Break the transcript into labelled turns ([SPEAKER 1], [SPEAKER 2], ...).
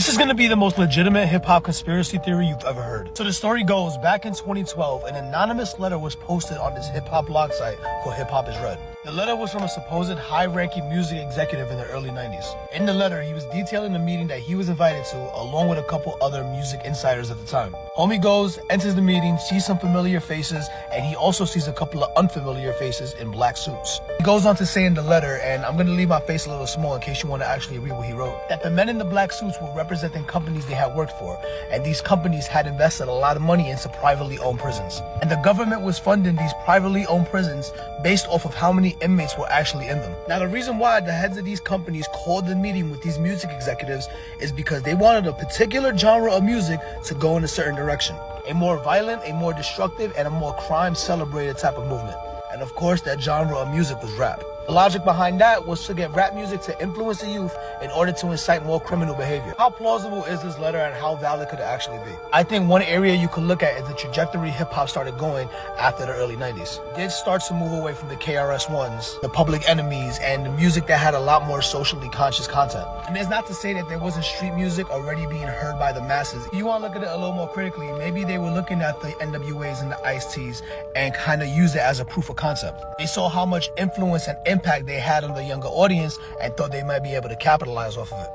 [SPEAKER 1] This is gonna be the most legitimate hip-hop conspiracy theory you've ever heard. So the story goes, back in 2012, an anonymous letter was posted on this hip-hop blog site called Hip Hop Is Red. The letter was from a supposed high-ranking music executive in the early 90s. In the letter, he was detailing the meeting that he was invited to, along with a couple other music insiders at the time. Homie goes, enters the meeting, sees some familiar faces, and he also sees a couple of unfamiliar faces in black suits. He goes on to say in the letter, and I'm gonna leave my face a little small in case you want to actually read what he wrote, that the men in the black suits were representing companies they had worked for, and these companies had invested a lot of money into privately owned prisons. And the government was funding these privately owned prisons based off of how many inmates were actually in them. Now, the reason why the heads of these companies called the meeting with these music executives is because they wanted a particular genre of music to go in a certain direction. A more violent, a more destructive, and a more crime-celebrated type of movement. And of course, that genre of music was rap. The logic behind that was to get rap music to influence the youth in order to incite more criminal behavior. How plausible is this letter and how valid could it actually be? I think one area you could look at is the trajectory hip-hop started going after the early 90s. It did start to move away from the KRS-Ones, the Public Enemies, and the music that had a lot more socially conscious content. And it's not to say that there wasn't street music already being heard by the masses. If you want to look at it a little more critically, maybe they were looking at the NWAs and the Ice-T's and kind of use it as a proof of concept. They saw how much influence and impact they had on the younger audience and thought they might be able to capitalize off of it.